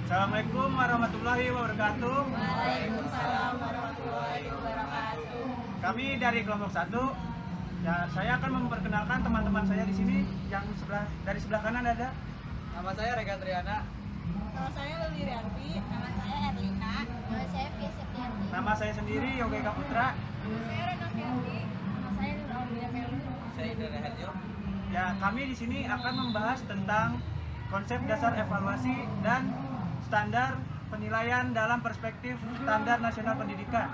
Assalamualaikum warahmatullahi wabarakatuh. Waalaikumsalam warahmatullahi wabarakatuh. Kami dari kelompok 1. Ya, saya akan memperkenalkan teman-teman saya di sini. Yang dari sebelah kanan ada. Nama saya Rega Triana. Nama saya Lili Rianti. Nama saya Erlina. Nama saya Pia Septianti. Nama saya sendiri Yoga Eka Putra. Nama saya Rena Fianti. Nama saya Nur Aulia Felu. Saya Indra Hadjo. Ya, kami di sini akan membahas tentang konsep dasar evaluasi dan standar penilaian dalam perspektif standar nasional pendidikan.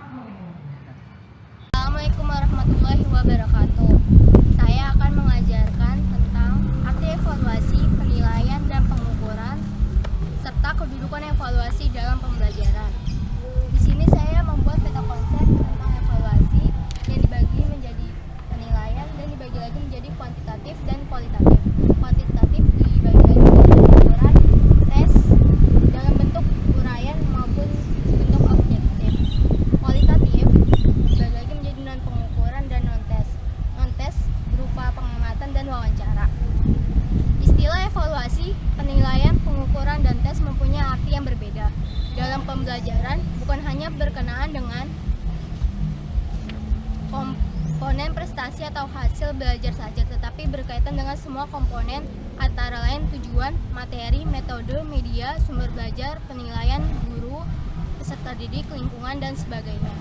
Assalamualaikum warahmatullahi wabarakatuh. Saya akan mengajarkan tentang arti evaluasi, penilaian, dan pengukuran, serta kedudukan evaluasi dalam pembelajaran. Di sini saya membuat peta konsep tentang evaluasi yang dibagi menjadi penilaian dan dibagi lagi menjadi kuantitatif dan kualitatif. Kuantitatif dibagi lagi menjadi pengukuran, tes, dalam bentuk uraian maupun bentuk objektif. Kualitatif dibagi lagi menjadi non pengukuran dan non tes. Non tes berupa pengamatan dan wawancara. Istilah evaluasi, penilaian, pengukuran, dan tes mempunyai arti yang berbeda dalam pembelajaran, bukan hanya berkenaan dengan komponen prestasi atau hasil belajar saja, tetapi berkaitan dengan semua komponen, antara lain tujuan, materi, metode, media, sumber belajar, penilaian, guru, peserta didik, lingkungan, dan sebagainya.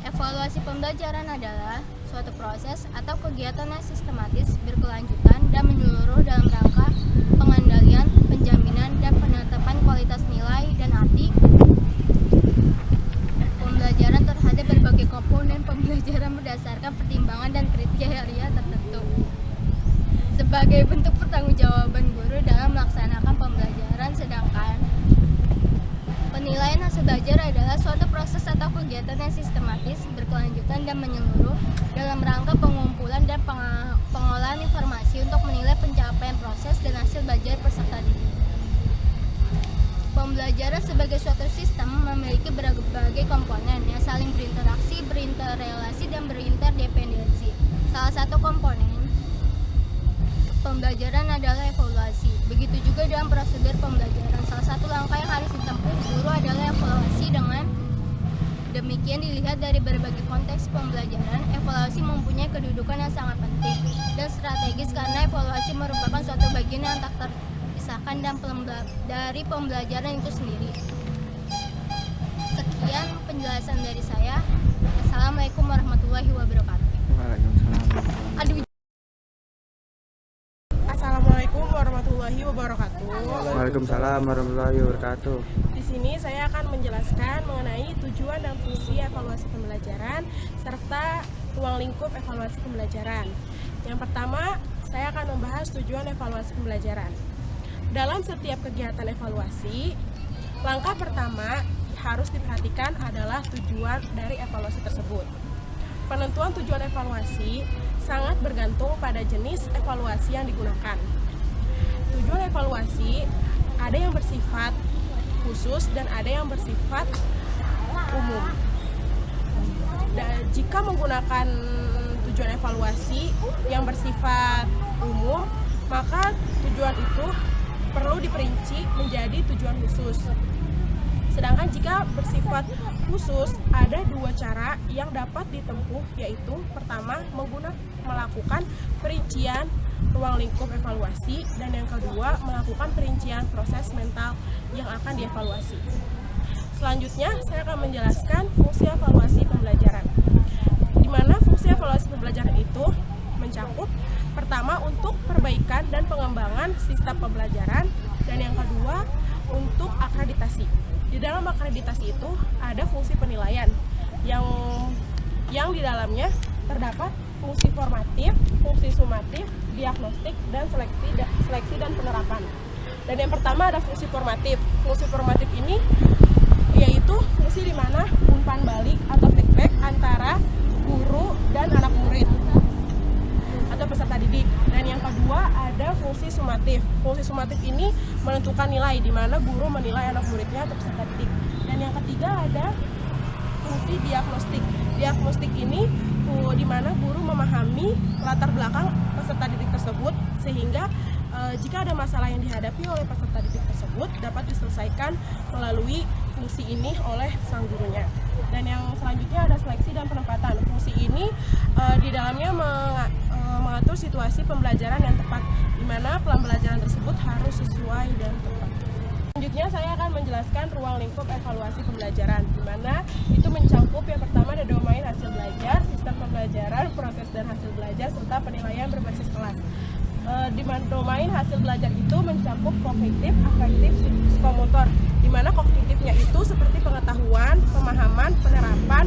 Evaluasi pembelajaran adalah suatu proses atau kegiatan yang sistematis, berkelanjutan, dan menyeluruh dalam rangka pengendalian, penjaminan, dan penetapan kualitas nilai dan arti pembelajaran terhadap berbagai komponen pembelajaran berdasarkan pertimbangan dan kriteria tertentu. Sebagai bentuk pertanggungjawaban guru dalam melaksanakan pembelajaran, sedangkan penilaian hasil belajar adalah suatu proses atau kegiatan yang sistematis, berkelanjutan, dan menyeluruh dalam rangka pengumpulan dan pengolahan informasi untuk menilai pencapaian proses dan hasil belajar peserta didik. Pembelajaran sebagai suatu sistem memiliki berbagai komponen yang saling berinteraksi, berinterrelasi, dan berinterdependensi. Salah satu komponen pembelajaran adalah evaluasi. Begitu juga dalam prosedur pembelajaran. Salah satu langkah yang harus ditempuh guru adalah evaluasi. Dengan demikian, dilihat dari berbagai konteks pembelajaran, evaluasi mempunyai kedudukan yang sangat penting dan strategis karena evaluasi merupakan suatu bagian yang tak terpisahkan dari pembelajaran itu sendiri. Sekian penjelasan dari saya. Assalamualaikum warahmatullahi wabarakatuh. Aduh. Assalamualaikum warahmatullahi wabarakatuh. Waalaikumsalam warahmatullahi wabarakatuh. Di sini saya akan menjelaskan mengenai tujuan dan fungsi evaluasi pembelajaran serta ruang lingkup evaluasi pembelajaran. Yang pertama, saya akan membahas tujuan evaluasi pembelajaran. Dalam setiap kegiatan evaluasi, langkah pertama harus diperhatikan adalah tujuan dari evaluasi tersebut. Penentuan tujuan evaluasi sangat bergantung pada jenis evaluasi yang digunakan. Tujuan evaluasi ada yang bersifat khusus dan ada yang bersifat umum. Dan jika menggunakan tujuan evaluasi yang bersifat umum, maka tujuan itu perlu diperinci menjadi tujuan khusus. Sedangkan jika bersifat khusus, ada dua cara yang dapat ditempuh, yaitu pertama, melakukan perincian ruang lingkup evaluasi, dan yang kedua, melakukan perincian proses mental yang akan dievaluasi. Selanjutnya, saya akan menjelaskan fungsi evaluasi pembelajaran. Di mana fungsi evaluasi pembelajaran itu mencakup pertama untuk perbaikan dan pengembangan sistem pembelajaran, dan yang kedua untuk akreditasi. Di dalam akreditasi itu ada fungsi penilaian yang di dalamnya terdapat fungsi formatif, fungsi sumatif, diagnostik, dan seleksi dan penerapan. Dan yang pertama ada fungsi formatif. Fungsi formatif ini yaitu fungsi di mana umpan balik atau feedback antara guru dan anak murid atau peserta didik. Dan yang kedua ada fungsi sumatif. Fungsi sumatif ini menentukan nilai, di mana guru menilai anak muridnya atau peserta didik. Dan yang ketiga ada fungsi diagnostik. Diagnostik ini di mana guru memahami latar belakang peserta didik tersebut sehingga Jika ada masalah yang dihadapi oleh peserta didik tersebut dapat diselesaikan melalui fungsi ini oleh sang gurunya. Dan yang selanjutnya ada seleksi dan penempatan. Fungsi ini di dalamnya mengatur situasi pembelajaran yang tepat, di mana pembelajaran tersebut harus sesuai dan tepat. Selanjutnya saya akan menjelaskan ruang lingkup evaluasi pembelajaran, di mana itu mencakup yang pertama ada domain hasil belajar, sistem pembelajaran, proses dan hasil belajar, serta penilaian berbasis kelas. Di mana domain hasil belajar itu mencakup kognitif, afektif, psikomotor, di mana kognitifnya itu seperti pengetahuan, pemahaman, penerapan,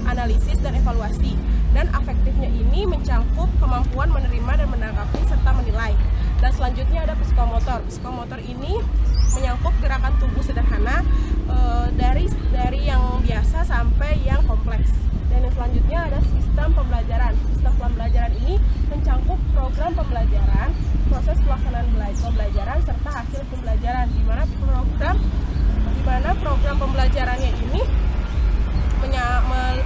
analisis, dan evaluasi. Dan afektifnya ini mencakup kemampuan menerima dan menanggapi serta menilai. Dan selanjutnya ada psikomotor. Psikomotor ini menyangkut gerakan tubuh sederhana dari yang biasa sampai yang kompleks. Dan yang selanjutnya ada sistem pembelajaran. Sistem pembelajaran ini mencakup program pembelajaran, proses pelaksanaan pembelajaran, serta hasil pembelajaran. Di mana program pembelajarannya ini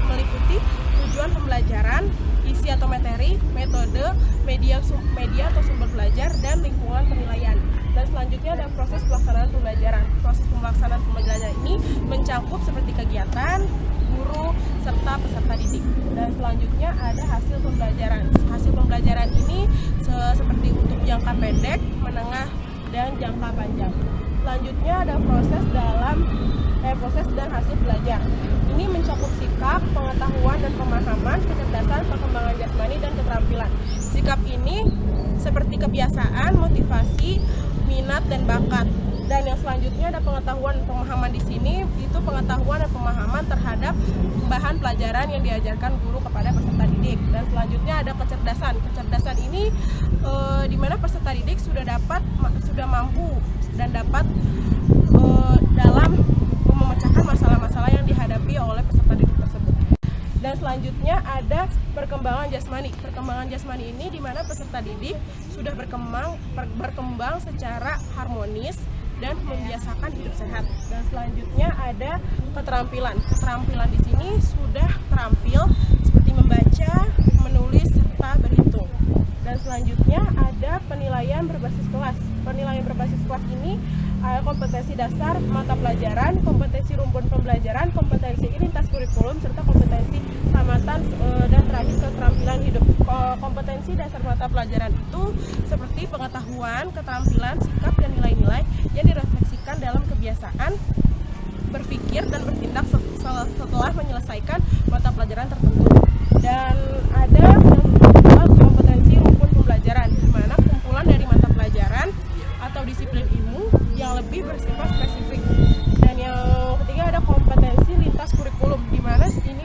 meliputi tujuan pembelajaran, isi atau materi, metode, media atau sumber belajar, dan lingkungan penilaian. Dan selanjutnya ada proses pelaksanaan pembelajaran. Proses pelaksanaan pembelajaran ini mencakup seperti kegiatan, guru, serta peserta didik. Dan selanjutnya ada hasil pembelajaran. Hasil pembelajaran ini seperti untuk jangka pendek, menengah, dan jangka panjang. Selanjutnya ada proses dan hasil belajar. Ini mencakup sikap, pengetahuan dan pemahaman, kecerdasan, perkembangan jasmani, dan keterampilan. Sikap ini seperti kebiasaan, motivasi, minat, dan bakat. Dan yang selanjutnya ada pengetahuan dan pemahaman. Di sini itu pengetahuan dan pemahaman terhadap bahan pelajaran yang diajarkan guru kepada peserta didik. Dan selanjutnya ada kecerdasan. Kecerdasan ini di mana peserta didik sudah mampu dan dapat dalam memecahkan masalah-masalah yang dihadapi oleh peserta didik tersebut. Dan selanjutnya ada perkembangan jasmani. Perkembangan jasmani ini di mana peserta didik sudah berkembang secara harmonis dan membiasakan hidup sehat. Dan selanjutnya ada keterampilan. Keterampilan di sini sudah terampil seperti membaca, menulis, serta berhitung. Dan selanjutnya ada penilaian berbasis kelas. Penilaian berbasis kelas ini ada kompetensi dasar mata pelajaran, kompetensi rumpun pembelajaran, kompetensi lintas kurikulum, serta kompetensi tamatan dan terakhir keterampilan hidup. Kompetensi dasar mata pelajaran itu seperti pengetahuan, keterampilan, sikap, dan nilai-nilai yang direfleksikan dalam kebiasaan berpikir dan bertindak setelah menyelesaikan mata pelajaran tertentu. Dan ada yang kompetensi rumpun pembelajaran, di mana kumpulan dari mata pelajaran atau disiplin ilmu yang lebih bersifat spesifik. Dan yang ketiga ada kompetensi lintas kurikulum, di mana ini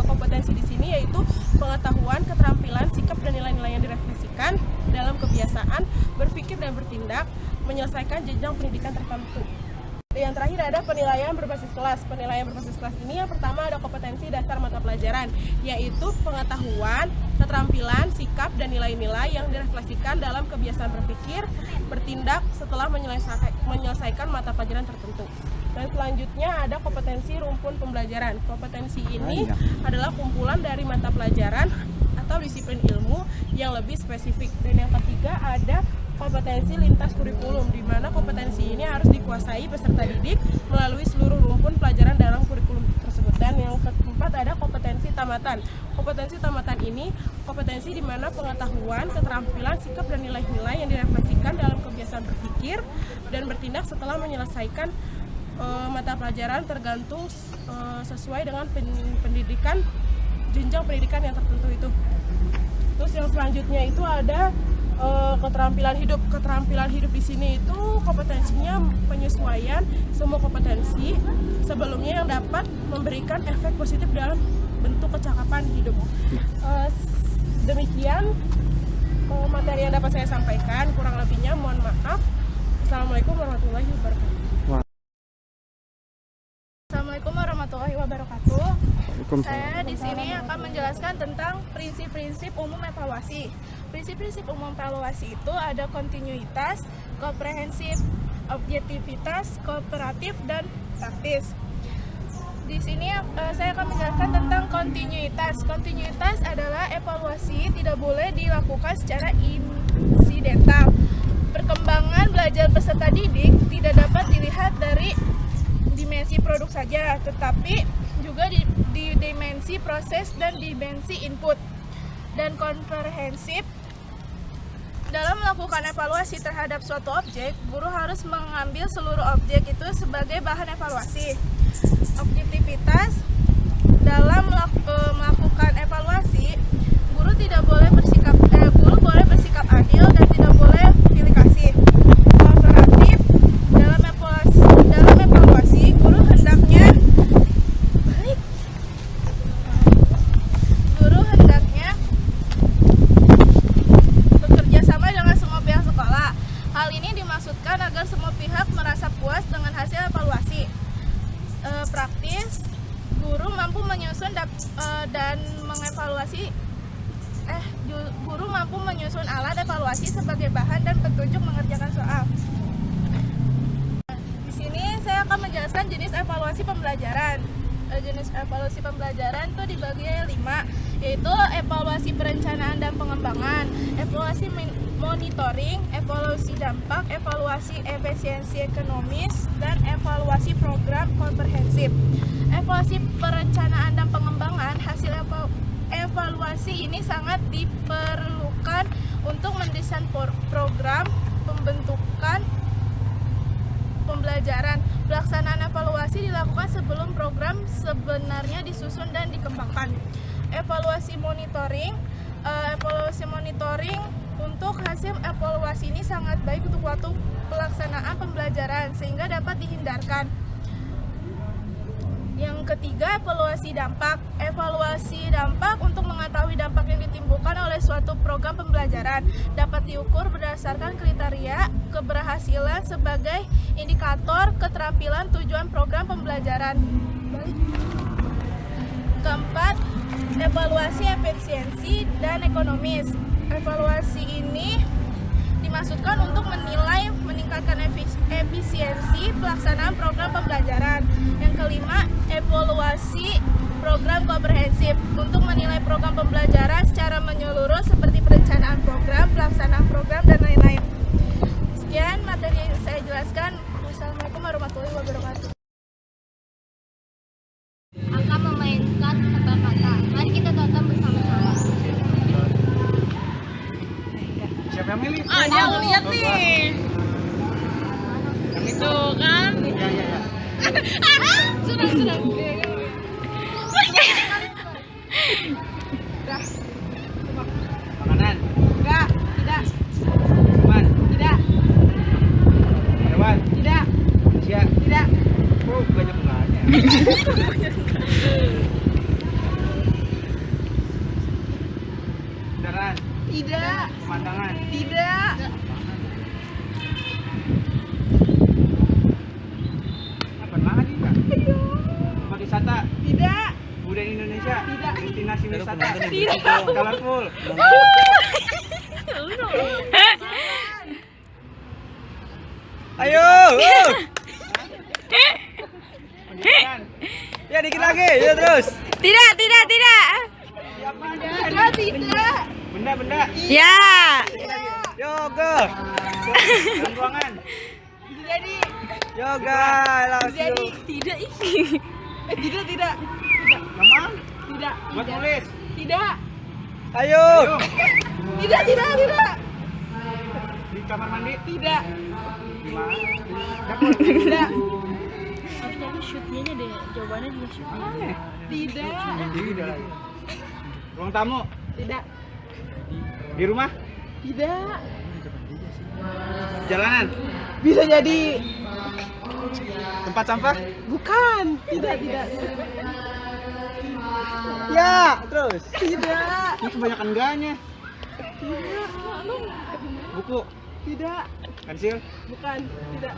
kompetensi di sini yaitu pengetahuan, keterampilan, sikap, dan nilai-nilai yang direfleksikan dalam kebiasaan berpikir dan bertindak menyelesaikan jenjang pendidikan tertentu. Yang terakhir ada penilaian berbasis kelas. Penilaian berbasis kelas ini yang pertama ada kompetensi dasar mata pelajaran, yaitu pengetahuan, keterampilan, sikap, dan nilai-nilai yang direfleksikan dalam kebiasaan berpikir, bertindak setelah menyelesaikan mata pelajaran tertentu. Dan selanjutnya ada kompetensi rumpun pembelajaran. Kompetensi ini adalah kumpulan dari mata pelajaran atau disiplin ilmu yang lebih spesifik. Dan yang ketiga ada kompetensi lintas kurikulum, di mana kompetensi ini harus dikuasai peserta didik melalui seluruh rumpun pelajaran dalam kurikulum tersebut. Dan yang keempat ada kompetensi tamatan. Kompetensi tamatan ini kompetensi di mana pengetahuan, keterampilan, sikap, dan nilai-nilai yang direfleksikan dalam kebiasaan berpikir dan bertindak setelah menyelesaikan mata pelajaran tergantung sesuai dengan pendidikan, jenjang pendidikan yang tertentu itu. Terus yang selanjutnya itu ada keterampilan hidup. Keterampilan hidup di sini itu kompetensinya penyesuaian semua kompetensi sebelumnya yang dapat memberikan efek positif dalam bentuk kecakapan hidup. Demikian materi yang dapat saya sampaikan, kurang lebihnya mohon maaf. Assalamualaikum warahmatullahi wabarakatuh. Assalamualaikum warahmatullahi wabarakatuh. Saya di sini akan menjelaskan tentang prinsip-prinsip umum evaluasi. Prinsip-prinsip umum evaluasi itu ada kontinuitas, komprehensif, objektivitas, kooperatif, dan praktis. Di sini saya akan menjelaskan tentang kontinuitas. Kontinuitas adalah evaluasi tidak boleh dilakukan secara insidental. Perkembangan belajar peserta didik tidak dapat dilihat dari dimensi produk saja, tetapi juga di dimensi proses dan dimensi input. Dan komprehensif. Dalam melakukan evaluasi terhadap suatu objek, guru harus mengambil seluruh objek itu sebagai bahan evaluasi. Objektivitas dalam melakukan evaluasi, guru boleh bersikap adil dan tidak boleh pilih kasih. Kooperatif dalam evaluasi, guru hendaknya bekerja sama dengan semua pihak sekolah. Hal ini dimaksudkan agar semua pihak merasa puas dengan hasil evaluasi. Praktis, guru mampu menyusun dan mengevaluasi guru mampu menyusun alat evaluasi sebagai bahan dan petunjuk mengerjakan soal. Di sini saya akan menjelaskan jenis evaluasi pembelajaran. Jenis evaluasi pembelajaran itu dibagi 5, yaitu evaluasi perencanaan dan pengembangan, evaluasi monitoring, evaluasi dampak, evaluasi efisiensi ekonomis, dan evaluasi program komprehensif. Evaluasi perencanaan dan pengembangan, hasil evaluasi ini sangat diperlukan untuk mendesain program pembentukan pembelajaran. Pelaksanaan evaluasi dilakukan sebelum program sebenarnya disusun dan dikembangkan. Evaluasi monitoring untuk hasil evaluasi ini sangat baik untuk waktu pelaksanaan pembelajaran sehingga dapat dihindarkan. Yang ketiga, evaluasi dampak. Evaluasi dampak untuk mengetahui dampak yang ditimbulkan oleh suatu program pembelajaran dapat diukur berdasarkan kriteria keberhasilan sebagai indikator keterampilan tujuan program pembelajaran. Keempat, evaluasi efisiensi dan ekonomis. Evaluasi ini dimaksudkan untuk meningkatkan efisiensi pelaksanaan program pembelajaran. Yang kelima, evaluasi program komprehensif untuk menilai program pembelajaran secara menyeluruh seperti perencanaan program, pelaksanaan program, dan lain-lain. Sekian materi yang saya jelaskan. Wassalamualaikum warahmatullahi wabarakatuh. Akan memainkan tebak kata. Mari kita tonton bersama-sama. Siapa yang milih? Dia ngeliat nih. Yang itu. Tuh kan. Ya. Sudah. Makanan. Enggak, tidak. Teman. Tidak. Hewan. Tidak. Manusia. Tidak. Oh, banyak bunganya. Kendaraan. Tidak. Pemandangan. Tidak. Apa lagi, Kak? Tempat wisata. Tidak. Budaya Indonesia. Tidak. Destinasi wisata. Tidak. Colorful. Ayo. Pendidikan. Ya dikit lagi, ya terus. Tidak. Siapa? Tidak. Benda. Ya. Yoga. Dalam ruangan. Jadi. Yoga, langsung. Tidak ini. Tidak. Nama? Tidak. Buat nulis. Tidak. Ayo. Tidak. Di kamar mandi. Tidak. Di mana? Tidak. Harusnya shootnya deh, jawabannya juga shoot. Tidak. Tidak lagi. Ruang tamu. Tidak. Di rumah. Tidak. Jalanan. Bisa jadi. Tempat sampah. Bukan. Tidak. Ya, terus. Tidak. Ini kebanyakan enggaknya. Buku. Tidak. Pensil. Bukan. Tidak.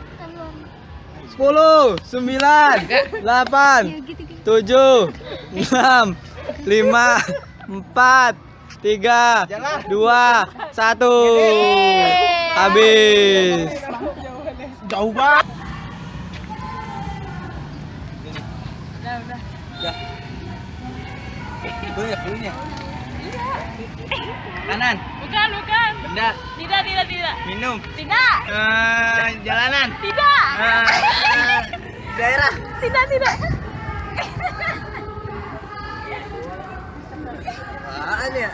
10, 9, 8, 7, 6, 5, 4, 3, 2, 1. Habis. Jauh banget. Kanan. Bukan. Benda. Tidak. Minum. Tidak. Jalanan. Tidak. Daerah. Tidak. Apaan ya?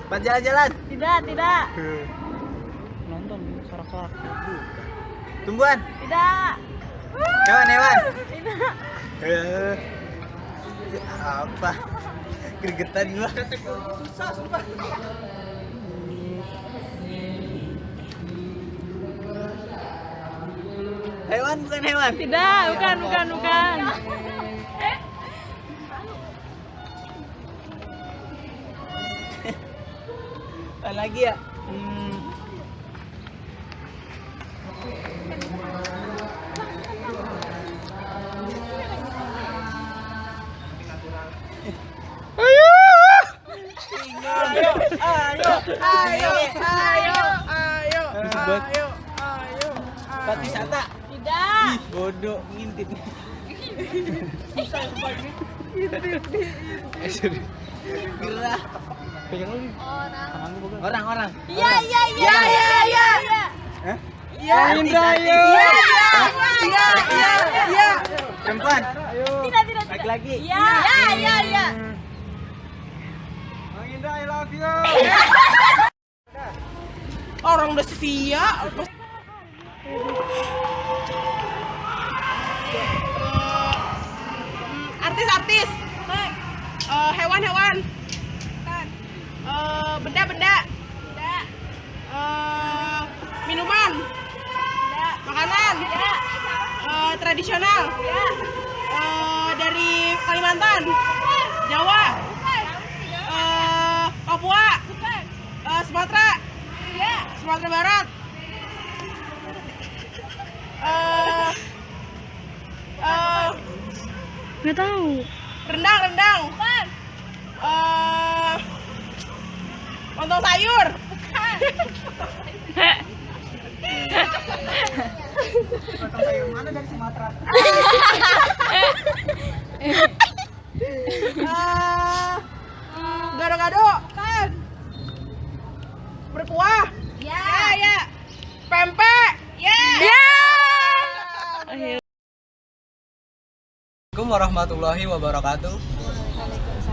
Tempat jalan-jalan. Tidak. Nonton sorak-sorak. Tumbuhan. Tidak. Hewan. Tidak. Apa? Gregetan gua. Susah, sumpah. Hewan bukan hewan. Tidak, bukan. Apa lagi ya? Ayo. Tempat wisata. Tidak. Ih, bodoh, ngintip. Gerah. Pegang lu. Orang. Iya. Hah? Ya, Indra, ayo. Iya. Perempuan. Tidak. Laki-laki. Iya. Bang Indra, I love you. Orang udah setia. Artis. Hewan. Benda. Minuman. Makanan. Tradisional. Dari Kalimantan. Jawa. Papua. Sumatera. Sumatera Barat. Nggak tahu. Rendang. Lontong sayur. Potong sayur mana dari Sumatera? Gado-gado kan. Berkuah. Ya. Pempek. Ya. Assalamualaikum warahmatullahi wabarakatuh.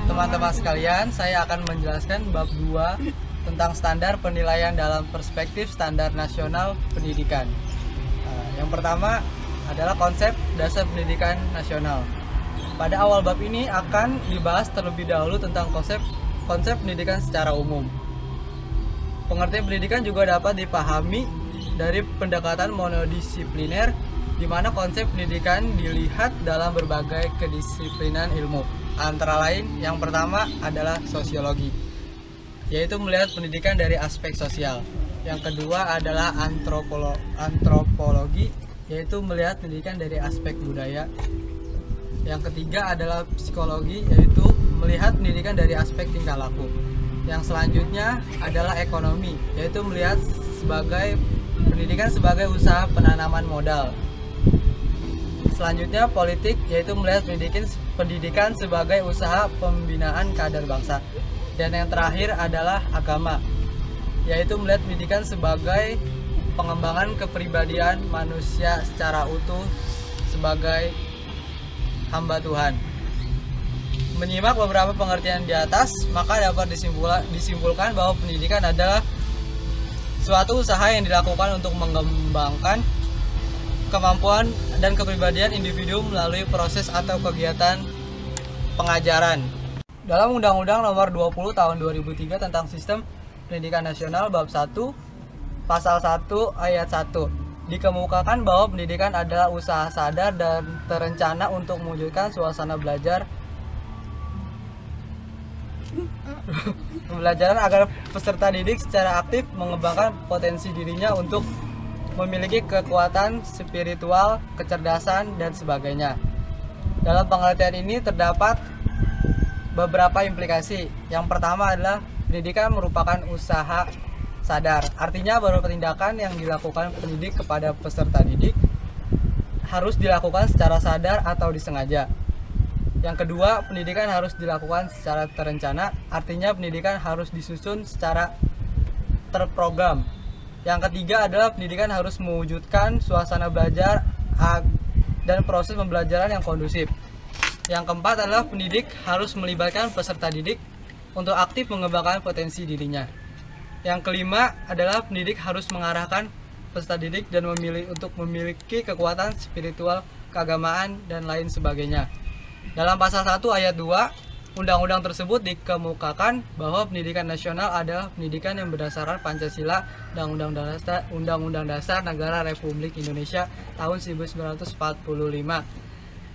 Teman-teman sekalian, saya akan menjelaskan bab 2 tentang standar penilaian dalam perspektif standar nasional pendidikan. Yang pertama adalah konsep dasar pendidikan nasional. Pada awal bab ini akan dibahas terlebih dahulu tentang konsep pendidikan secara umum. Pengertian pendidikan juga dapat dipahami dari pendekatan monodisipliner, di mana konsep pendidikan dilihat dalam berbagai kedisiplinan ilmu. Antara lain, yang pertama adalah sosiologi, yaitu melihat pendidikan dari aspek sosial. Yang kedua adalah antropologi, yaitu melihat pendidikan dari aspek budaya. Yang ketiga adalah psikologi, yaitu melihat pendidikan dari aspek tingkah laku. Yang selanjutnya adalah ekonomi, yaitu melihat pendidikan sebagai usaha penanaman modal. Selanjutnya politik, yaitu melihat pendidikan sebagai usaha pembinaan kader bangsa. Dan yang terakhir adalah agama, yaitu melihat pendidikan sebagai pengembangan kepribadian manusia secara utuh sebagai hamba Tuhan. Menyimak beberapa pengertian di atas, maka dapat disimpulkan bahwa pendidikan adalah suatu usaha yang dilakukan untuk mengembangkan kemampuan dan kepribadian individu melalui proses atau kegiatan pengajaran. Dalam Undang-Undang Nomor 20 Tahun 2003 tentang Sistem Pendidikan Nasional Bab 1 Pasal 1 Ayat 1 dikemukakan bahwa pendidikan adalah usaha sadar dan terencana untuk mewujudkan suasana pembelajaran agar peserta didik secara aktif mengembangkan potensi dirinya untuk memiliki kekuatan spiritual, kecerdasan, dan sebagainya. Dalam pengertian ini terdapat beberapa implikasi. Yang pertama adalah pendidikan merupakan usaha sadar. Artinya beberapa tindakan yang dilakukan pendidik kepada peserta didik harus dilakukan secara sadar atau disengaja. Yang kedua, pendidikan harus dilakukan secara terencana, artinya pendidikan harus disusun secara terprogram. Yang ketiga adalah pendidikan harus mewujudkan suasana belajar dan proses pembelajaran yang kondusif. Yang keempat adalah pendidik harus melibatkan peserta didik untuk aktif mengembangkan potensi dirinya. Yang kelima adalah pendidik harus mengarahkan peserta didik dan memiliki kekuatan spiritual, keagamaan, dan lain sebagainya. Dalam pasal 1 ayat 2, undang-undang tersebut dikemukakan bahwa pendidikan nasional adalah pendidikan yang berdasarkan Pancasila dan Undang-Undang Dasar Negara Republik Indonesia tahun 1945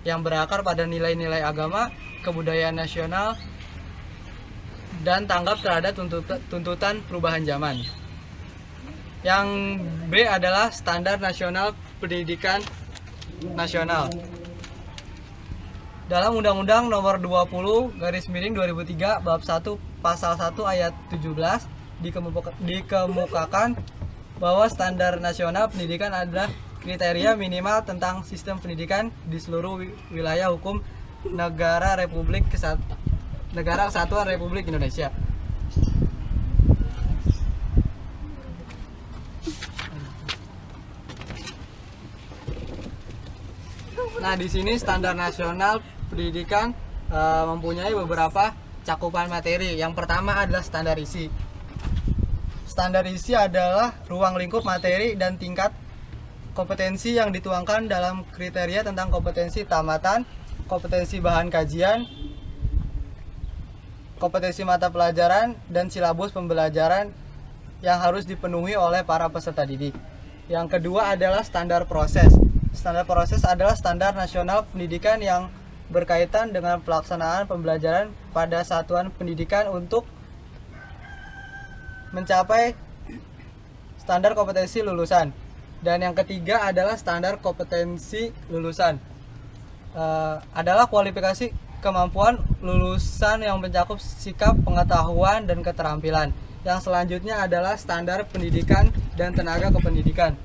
yang berakar pada nilai-nilai agama, kebudayaan nasional, dan tanggap terhadap tuntutan perubahan zaman. Yang B adalah Standar Nasional Pendidikan Nasional. Dalam Undang-Undang Nomor 20/2003 Bab 1 Pasal 1 Ayat 17 dikemukakan bahwa standar nasional pendidikan adalah kriteria minimal tentang sistem pendidikan di seluruh wilayah hukum Negara Kesatuan Republik Indonesia. Nah, di sini standar nasional pendidikan mempunyai beberapa cakupan materi. Yang pertama adalah standar isi. Standar isi adalah ruang lingkup materi dan tingkat kompetensi yang dituangkan dalam kriteria tentang kompetensi tamatan, kompetensi bahan kajian, kompetensi mata pelajaran, dan silabus pembelajaran yang harus dipenuhi oleh para peserta didik. Yang kedua adalah standar proses. Standar proses adalah standar nasional pendidikan yang berkaitan dengan pelaksanaan pembelajaran pada satuan pendidikan untuk mencapai standar kompetensi lulusan. Dan yang ketiga adalah standar kompetensi lulusan. Adalah kualifikasi kemampuan lulusan yang mencakup sikap, pengetahuan, dan keterampilan. Yang selanjutnya adalah standar pendidikan dan tenaga kependidikan.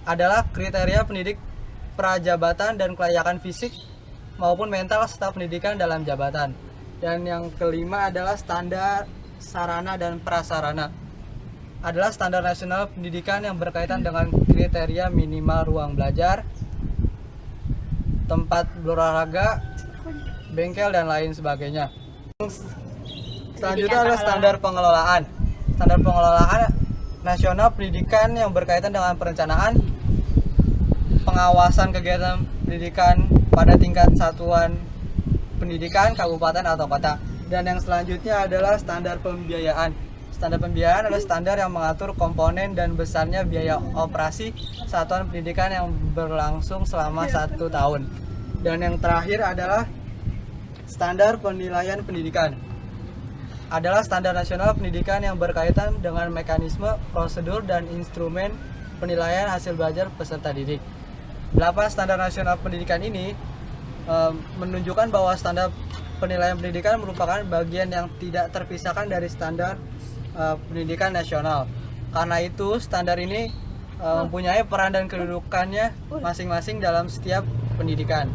Adalah kriteria pendidik prajabatan dan kelayakan fisik maupun mental serta pendidikan dalam jabatan. Dan yang kelima adalah standar sarana dan prasarana. Adalah standar nasional pendidikan yang berkaitan dengan kriteria minimal ruang belajar, tempat berolahraga, bengkel, dan lain sebagainya. Selanjutnya adalah standar pengelolaan. Standar pengelolaan nasional pendidikan yang berkaitan dengan perencanaan, pengawasan kegiatan pendidikan pada tingkat satuan pendidikan, kabupaten, atau kota. Dan yang selanjutnya adalah standar pembiayaan. Standar pembiayaan adalah standar yang mengatur komponen dan besarnya biaya operasi satuan pendidikan yang berlangsung selama 1 tahun. Dan yang terakhir adalah standar penilaian pendidikan. Adalah standar nasional pendidikan yang berkaitan dengan mekanisme, prosedur, dan instrumen penilaian hasil belajar peserta didik. 8 standar nasional pendidikan ini menunjukkan bahwa standar penilaian pendidikan merupakan bagian yang tidak terpisahkan dari standar pendidikan nasional. Karena itu standar ini mempunyai peran dan kedudukannya masing-masing dalam setiap pendidikan.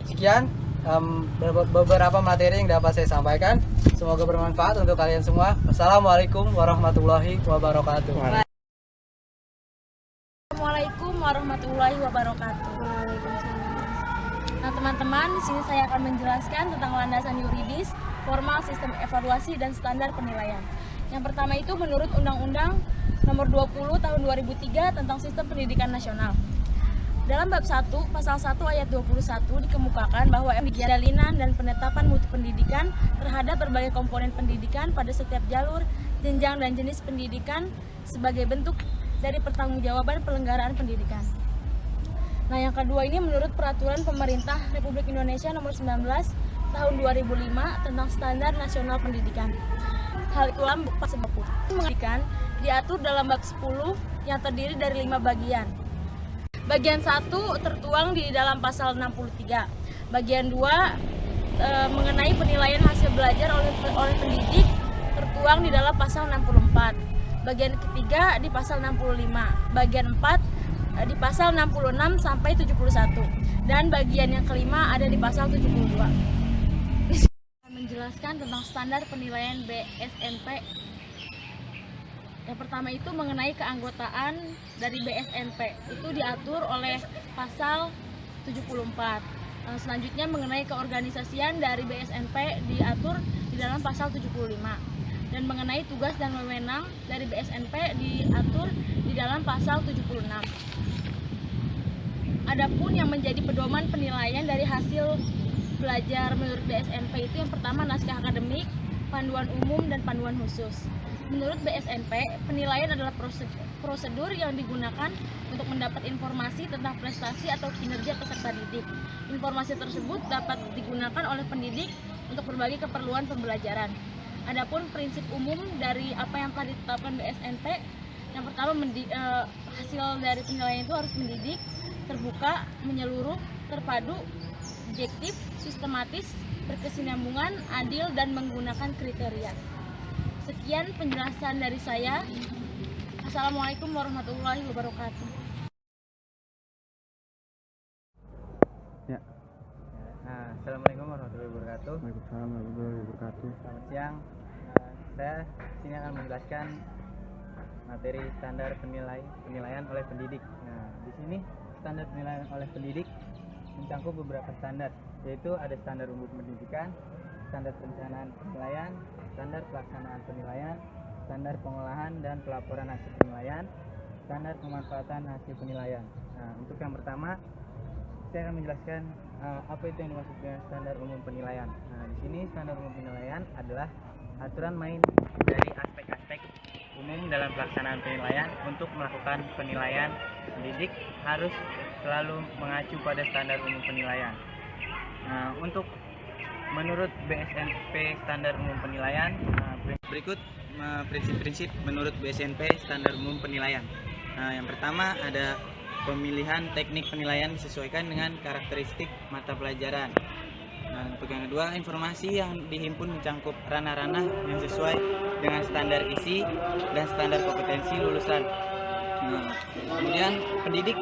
Sekian beberapa materi yang dapat saya sampaikan. Semoga bermanfaat untuk kalian semua. Assalamualaikum warahmatullahi wabarakatuh. Assalamualaikum warahmatullahi wabarakatuh. Nah, teman-teman, di sini saya akan menjelaskan tentang landasan yuridis, formal sistem evaluasi, dan standar penilaian. Yang pertama itu menurut Undang-Undang Nomor 20 Tahun 2003 tentang Sistem Pendidikan Nasional. Dalam bab 1, pasal 1 ayat 21 dikemukakan bahwa jalinan dan penetapan mutu pendidikan terhadap berbagai komponen pendidikan pada setiap jalur, jenjang, dan jenis pendidikan sebagai bentuk dari pertanggungjawaban penyelenggaraan pendidikan. Nah, yang kedua ini menurut Peraturan Pemerintah Republik Indonesia Nomor 19 Tahun 2005 tentang Standar Nasional Pendidikan. Hal itu dalam pasal 20. Pendidikan diatur dalam bab 10 yang terdiri dari 5 bagian. Bagian 1 tertuang di dalam pasal 63. Bagian 2 mengenai penilaian hasil belajar oleh pendidik tertuang di dalam pasal 64. Bagian ketiga di pasal 65. Bagian 4 di pasal 66 sampai 71 dan bagian yang kelima ada di pasal 72. Menjelaskan tentang standar penilaian BSNP. Yang pertama itu mengenai keanggotaan dari BSNP, itu diatur oleh pasal 74. Selanjutnya mengenai keorganisasian dari BSNP diatur di dalam pasal 75. Dan mengenai tugas dan wewenang dari BSNP diatur di dalam pasal 76. Adapun yang menjadi pedoman penilaian dari hasil belajar menurut BSNP itu yang pertama naskah akademik, panduan umum, dan panduan khusus. Menurut BSNP, penilaian adalah prosedur yang digunakan untuk mendapat informasi tentang prestasi atau kinerja peserta didik. Informasi tersebut dapat digunakan oleh pendidik untuk berbagai keperluan pembelajaran. Adapun prinsip umum dari apa yang telah ditetapkan BSNP, yang pertama hasil dari penilaian itu harus mendidik, terbuka, menyeluruh, terpadu, objektif, sistematis, berkesinambungan, adil, dan menggunakan kriteria. Sekian penjelasan dari saya. Assalamualaikum warahmatullahi wabarakatuh. Ya. Assalamualaikum warahmatullahi wabarakatuh. Waalaikumsalam warahmatullahi wabarakatuh. Selamat siang. Saya sini akan menjelaskan materi standar penilaian oleh pendidik. Nah, di sini standar penilaian oleh pendidik mencakup beberapa standar, yaitu ada standar umum pendidikan, standar perencanaan penilaian, standar pelaksanaan penilaian, standar pengolahan dan pelaporan hasil penilaian, standar pemanfaatan hasil penilaian. Nah, untuk yang pertama, saya akan menjelaskan apa itu yang dimaksud dengan standar umum penilaian. Nah, di sini standar umum penilaian adalah aturan main dari aspek-aspek umum dalam pelaksanaan penilaian. Untuk melakukan penilaian, pendidik harus selalu mengacu pada standar umum penilaian. Nah, untuk menurut BSNP standar umum penilaian, berikut prinsip-prinsip menurut BSNP standar umum penilaian. Nah, yang pertama ada pemilihan teknik penilaian disesuaikan dengan karakteristik mata pelajaran. Nah, untuk yang kedua, informasi yang dihimpun mencakup ranah-ranah yang sesuai dengan standar isi dan standar kompetensi lulusan. Nah, kemudian pendidik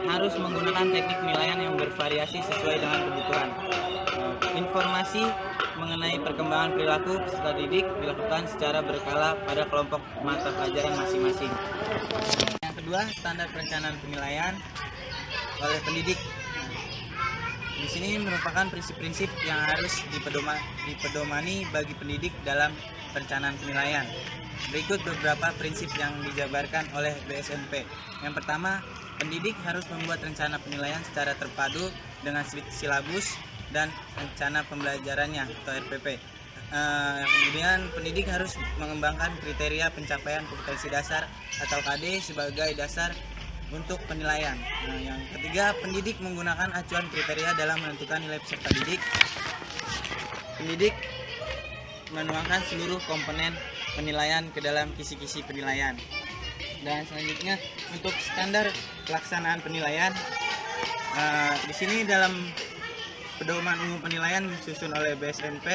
harus menggunakan teknik penilaian yang bervariasi sesuai dengan kebutuhan. Informasi mengenai perkembangan perilaku peserta didik dilakukan secara berkala pada kelompok mata pelajaran masing-masing. Yang kedua, standar perencanaan penilaian oleh pendidik. Di sini merupakan prinsip-prinsip yang harus dipedomani bagi pendidik dalam perencanaan penilaian. Berikut beberapa prinsip yang dijabarkan oleh BSNP. Yang pertama, pendidik harus membuat rencana penilaian secara terpadu dengan silabus dan rencana pembelajarannya atau RPP. Kemudian pendidik harus mengembangkan kriteria pencapaian kompetensi dasar atau KD sebagai dasar untuk penilaian. Nah, yang ketiga, pendidik menggunakan acuan kriteria dalam menentukan nilai peserta didik. Pendidik menuangkan seluruh komponen penilaian ke dalam kisi-kisi penilaian. Dan selanjutnya untuk standar pelaksanaan penilaian, di sini dalam pedoman umum penilaian disusun oleh BSNP,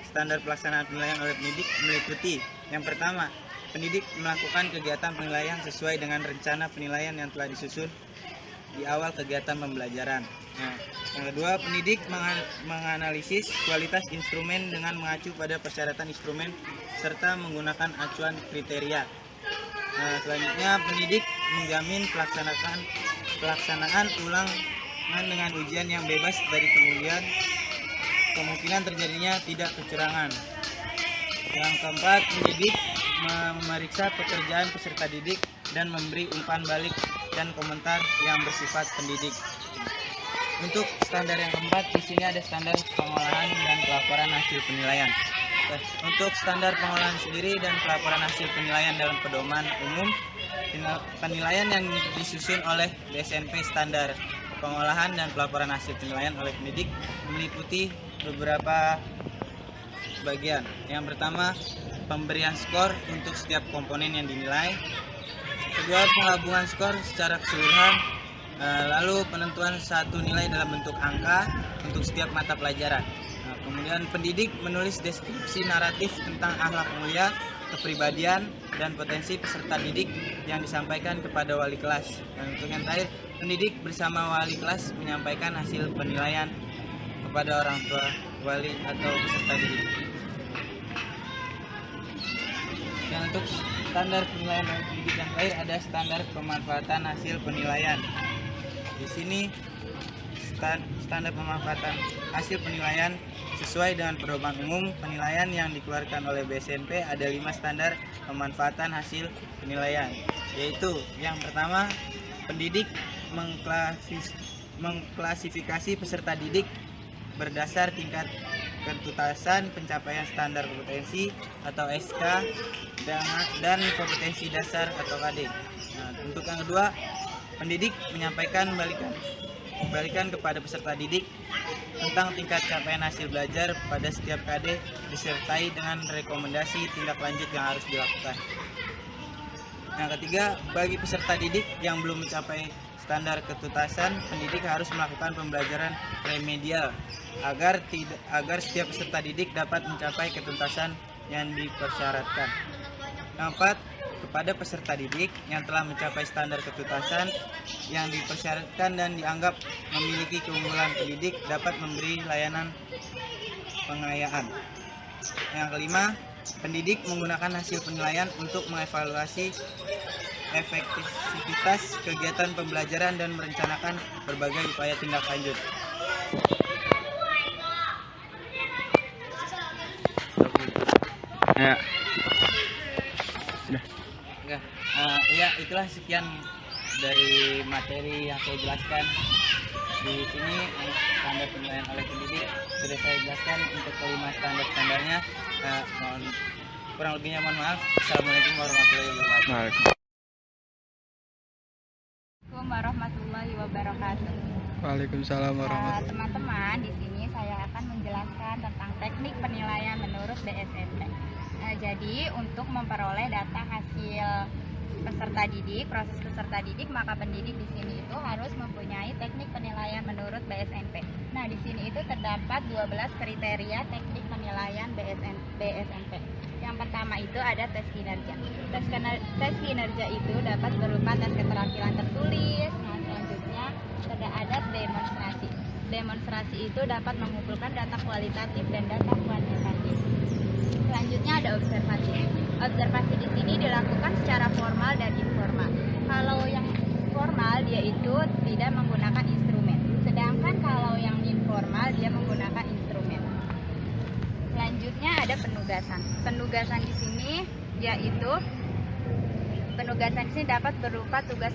standar pelaksanaan penilaian oleh pendidik meliputi yang pertama, pendidik melakukan kegiatan penilaian sesuai dengan rencana penilaian yang telah disusun di awal kegiatan pembelajaran. Nah, yang kedua, pendidik menganalisis kualitas instrumen dengan mengacu pada persyaratan instrumen serta menggunakan acuan kriteria. Nah, selanjutnya pendidik menjamin pelaksanaan ulangan dengan ujian yang bebas dari kemungkinan terjadinya tidak kecurangan. Yang keempat, pendidik memeriksa pekerjaan peserta didik dan memberi umpan balik dan komentar yang bersifat pendidik. Untuk standar yang keempat, di sini ada standar pengolahan dan pelaporan hasil penilaian. Untuk standar pengolahan sendiri dan pelaporan hasil penilaian dalam pedoman umum penilaian yang disusun oleh BSNP, standar pengolahan dan pelaporan hasil penilaian oleh pendidik meliputi beberapa bagian. Yang pertama, pemberian skor untuk setiap komponen yang dinilai. Kedua, penggabungan skor secara keseluruhan. Lalu penentuan satu nilai dalam bentuk angka untuk setiap mata pelajaran. Kemudian pendidik menulis deskripsi naratif tentang akhlak mulia, kepribadian, dan potensi peserta didik yang disampaikan kepada wali kelas. Dan untuk yang terakhir, pendidik bersama wali kelas menyampaikan hasil penilaian kepada orang tua, wali atau peserta didik. Dan untuk standar penilaian oleh pendidik yang terakhir ada standar pemanfaatan hasil penilaian. Di sini standar pemanfaatan hasil penilaian sesuai dengan pedoman umum penilaian yang dikeluarkan oleh BSNP ada 5 standar pemanfaatan hasil penilaian, yaitu yang pertama, pendidik mengklasifikasi peserta didik berdasar tingkat ketuntasan pencapaian standar kompetensi atau SK dan kompetensi dasar atau KD. Nah, untuk yang kedua, pendidik menyampaikan balikan kepada peserta didik tentang tingkat capaian hasil belajar pada setiap KD disertai dengan rekomendasi tindak lanjut yang harus dilakukan. Yang ketiga, bagi peserta didik yang belum mencapai standar ketuntasan, pendidik harus melakukan pembelajaran remedial agar setiap peserta didik dapat mencapai ketuntasan yang dipersyaratkan. Yang keempat, kepada peserta didik yang telah mencapai standar ketuntasan yang dipersyaratkan dan dianggap memiliki keunggulan, pendidik dapat memberi layanan pengayaan. Yang kelima, pendidik menggunakan hasil penilaian untuk mengevaluasi efektivitas kegiatan pembelajaran dan merencanakan berbagai upaya tindak lanjut. Ya. Ya, itulah sekian dari materi yang saya jelaskan. Di sini standar penilaian oleh pendidik sudah saya jelaskan untuk kelima standarnya. Mohon kurang lebihnya mohon maaf. Assalamualaikum warahmatullahi wabarakatuh. Warahmatullahi wabarakatuh. Waalaikumsalam warahmatullahi wabarakatuh. Teman-teman, di sini saya akan menjelaskan tentang teknik penilaian menurut BSNP. Jadi untuk memperoleh data hasil peserta didik, proses peserta didik, maka pendidik di sini itu harus mempunyai teknik penilaian menurut BSNP. Nah, di sini itu terdapat 12 kriteria teknik penilaian BSNP. Yang pertama itu ada tes kinerja. Tes kinerja itu dapat berupa tes keterampilan tertulis. Nah, selanjutnya ada demonstrasi. Demonstrasi itu dapat mengumpulkan data kualitatif dan data kuantitatif. Selanjutnya ada observasi. Observasi di sini dilakukan secara formal dan informal. Kalau yang formal dia itu tidak menggunakan instrumen, sedangkan kalau yang informal dia menggunakan instrumen. Selanjutnya ada penugasan. Penugasan di sini yaitu dapat berupa tugas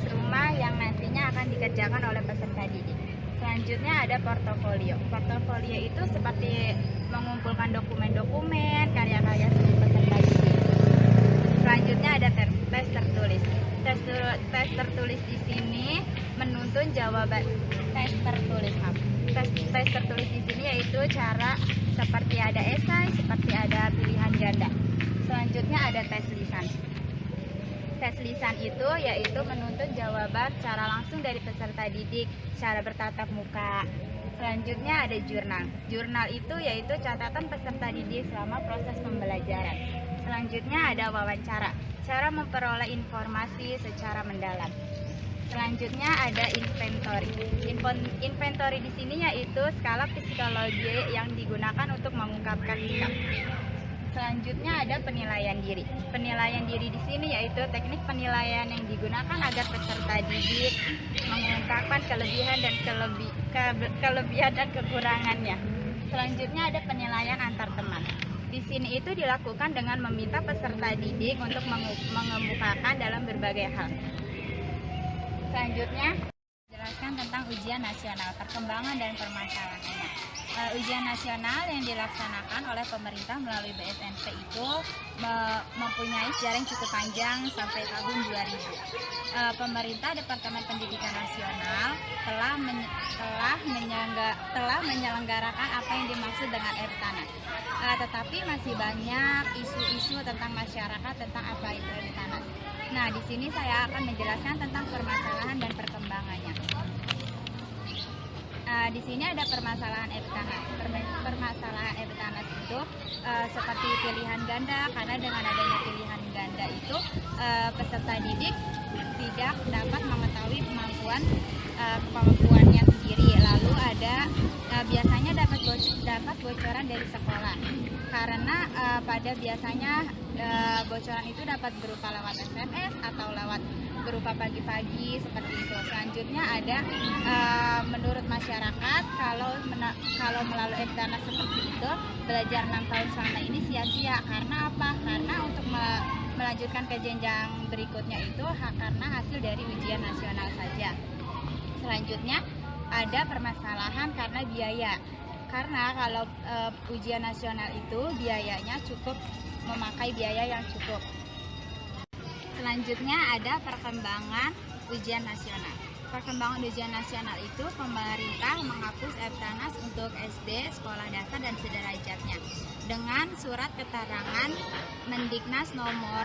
rumah yang nantinya akan dikerjakan oleh peserta didik. Selanjutnya ada portofolio. Portofolio itu seperti mengumpulkan dokumen-dokumen, karya-karya seni peserta didik. Selanjutnya ada tes tertulis. Tes tertulis di sini menuntun jawaban tes tertulis di sini yaitu cara seperti ada esai, seperti ada pilihan ganda. Selanjutnya ada tes lisan. Tes lisan itu yaitu menuntun jawaban secara langsung dari peserta didik, cara bertatap muka. Selanjutnya ada jurnal. Jurnal itu yaitu catatan peserta didik selama proses pembelajaran. Selanjutnya ada wawancara, cara memperoleh informasi secara mendalam. Selanjutnya ada inventory. Inventory di sini yaitu skala psikologi yang digunakan untuk mengungkapkan sikap. Selanjutnya ada penilaian diri. Penilaian diri di sini yaitu teknik penilaian yang digunakan agar peserta didik mengungkapkan kelebihan dan kekurangannya. Selanjutnya ada penilaian antar teman. Di sini itu dilakukan dengan meminta peserta didik untuk mengemukakan dalam berbagai hal. Selanjutnya jelaskan tentang ujian nasional, perkembangan dan permasalahannya. Ujian nasional yang dilaksanakan oleh pemerintah melalui BSNP itu mempunyai sejarah yang cukup panjang sampai tahun 2000. Pemerintah Departemen Pendidikan Nasional telah menyelenggarakan apa yang dimaksud dengan Eptanas. Tetapi masih banyak isu-isu tentang masyarakat tentang apa itu Eptanas. Nah, di sini saya akan menjelaskan tentang permasalahan dan perkembangannya. Di sini ada permasalahan Eptanas. Permasalahan Eptanas itu itu seperti pilihan ganda, karena dengan adanya pilihan ganda itu peserta didik tidak dapat mengetahui kemampuannya sendiri. Lalu ada biasanya dapat bocoran dari sekolah, karena pada biasanya bocoran itu dapat berupa lewat SMS atau lewat berupa pagi-pagi seperti itu. Selanjutnya ada menurut masyarakat kalau melalui Eptanas seperti itu, belajar 6 tahun selama ini sia-sia. Karena apa? Karena untuk melanjutkan ke jenjang berikutnya itu karena hasil dari ujian nasional saja. Selanjutnya ada permasalahan karena biaya. Karena kalau ujian nasional itu biayanya cukup memakai biaya yang cukup. Selanjutnya ada perkembangan ujian nasional. Perkembangan ujian nasional itu pemerintah menghapus Eptanas untuk SD, sekolah dasar dan sederajatnya dengan surat keterangan Mendiknas nomor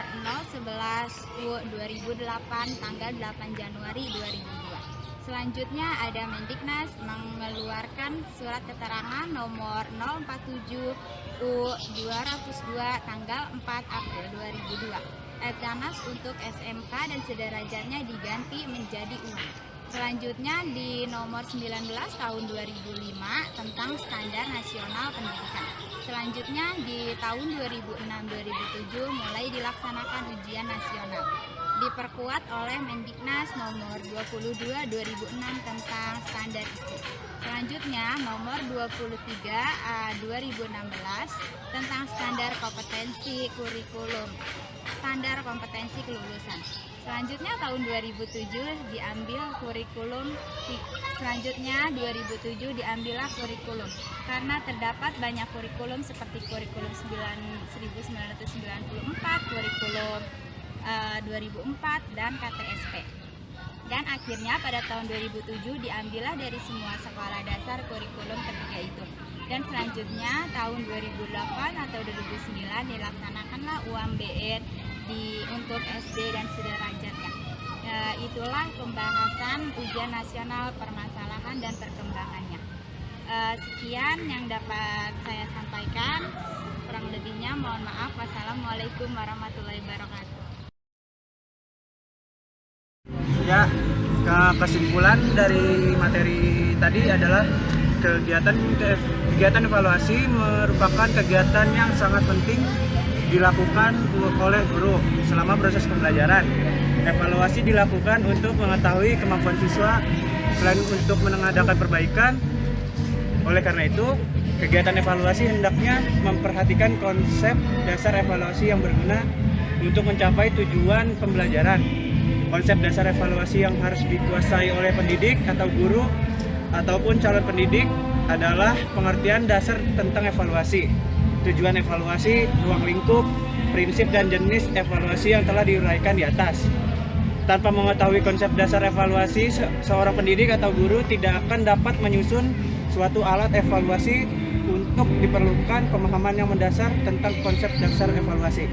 011/2008 tanggal 8 Januari 2002. Selanjutnya ada Mendiknas mengeluarkan surat keterangan nomor 047/202 tanggal 4 April 2002. Eptanas untuk SMK dan sederajatnya diganti menjadi uang. Selanjutnya di nomor 19 tahun 2005 tentang Standar Nasional Pendidikan. Selanjutnya di tahun 2006-2007 mulai dilaksanakan ujian nasional. Diperkuat oleh Mendiknas nomor 22/2006 tentang standar isi. Selanjutnya nomor 23/2016 tentang standar kompetensi kurikulum, standar kompetensi kelulusan. Selanjutnya tahun 2007 diambil kurikulum. Selanjutnya 2007 diambillah kurikulum karena terdapat banyak kurikulum seperti kurikulum 1994, kurikulum 2004 dan KTSP. Dan akhirnya pada tahun 2007 diambillah dari semua sekolah dasar kurikulum ketiga itu. Dan selanjutnya tahun 2008 atau 2009 dilaksanakanlah UMBR untuk SD dan sederajatnya. Itulah pembahasan ujian nasional, permasalahan dan perkembangannya. Sekian yang dapat saya sampaikan. Kurang lebihnya mohon maaf. Wassalamualaikum warahmatullahi wabarakatuh. Ya, kesimpulan dari materi tadi adalah kegiatan evaluasi merupakan kegiatan yang sangat penting dilakukan oleh guru selama proses pembelajaran. Evaluasi dilakukan untuk mengetahui kemampuan siswa selain untuk mengadakan perbaikan. Oleh karena itu, kegiatan evaluasi hendaknya memperhatikan konsep dasar evaluasi yang berguna untuk mencapai tujuan pembelajaran. Konsep dasar evaluasi yang harus dikuasai oleh pendidik atau guru ataupun calon pendidik adalah pengertian dasar tentang evaluasi, tujuan evaluasi, ruang lingkup, prinsip dan jenis evaluasi yang telah diuraikan di atas. Tanpa mengetahui konsep dasar evaluasi, seorang pendidik atau guru tidak akan dapat menyusun suatu alat evaluasi. Untuk diperlukan pemahaman yang mendasar tentang konsep dasar evaluasi.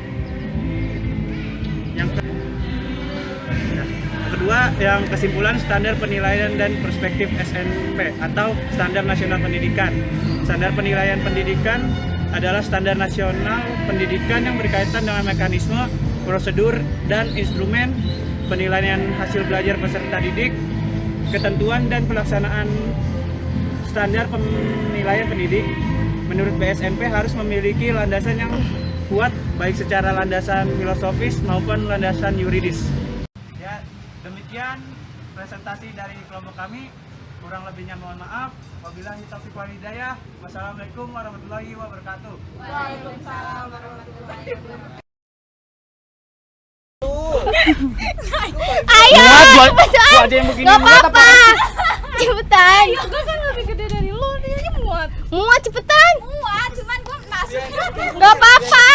Yang kedua, yang kesimpulan standar penilaian dan perspektif SNP atau Standar Nasional Pendidikan. Standar penilaian pendidikan adalah standar nasional pendidikan yang berkaitan dengan mekanisme, prosedur, dan instrumen penilaian hasil belajar peserta didik, ketentuan dan pelaksanaan standar penilaian pendidik. Menurut BSNP harus memiliki landasan yang kuat baik secara landasan filosofis maupun landasan yuridis. Ya, demikian presentasi dari kelompok kami. Kurang lebihnya mohon maaf. Wabillahi taufiq wal hidayah. Wassalamualaikum warahmatullahi wabarakatuh. Waalaikumsalam warahmatullahi wabarakatuh. Ayo, Gua aja yang begini. gak apa-apa. Cepetan. Gue kan lebih gede dari lo, dia aja muat. Muat cepetan. Muat, cuman gue masuk. Gak apa-apa.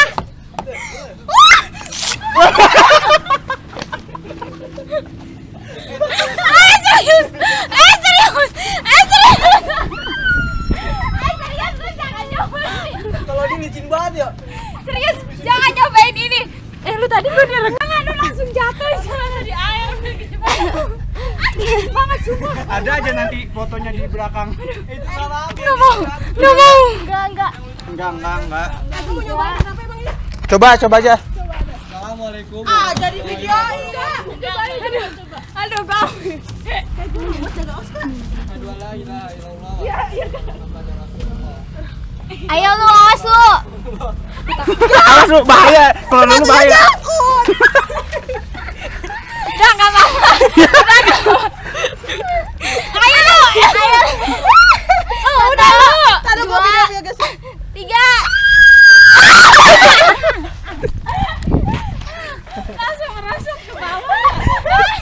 Serius. Serius, lu jangan nyobain. Kalau dia licin banget ya. Serius, jangan nyobain ini. Lu tadi gue direkam, lu langsung jatuh di sana di air. Banget sumpah. Ada aja nanti fotonya di belakang. Itu salah. Nggak mau. Enggak. Enggak. Aku mau nyoba kenapa emang ini? Coba aja. Assalamualaikum. Jadi videoin enggak? Aduh, kau. Kayak gue buat jaga Oscar. Ayo lu, awas lu. Awas lu, bahaya. Kalau lu bahaya. Udah enggak apa-apa. Ayo lu. Oh, udah lu. Taruh gua video guys. 3. Langsung merasuk ke bawah.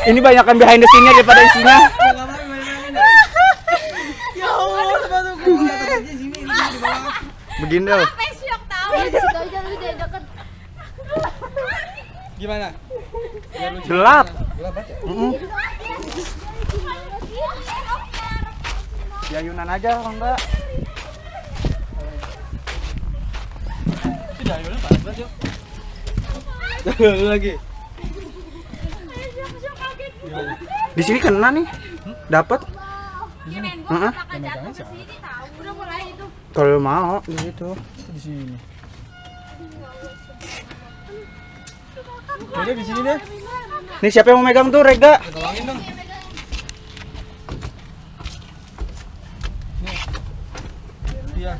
Ini banyakan behind the scene-nya daripada isinya. Ya Allah, sepatu gue. Begini loh. Syok tahu. Di situ aja lu jangan deket. Gimana? Gelap. Ya Yunan aja kalau enggak. Tidak, Yunan panas banget yuk. Lagi. Di sini kena nih. Dapat. Heeh. Udah mulai itu. Kalau mau di situ. Di sini. Udah di sini deh. Nih siapa yang mau megang tuh, Rega? Tolongin dong. Nih. Iya.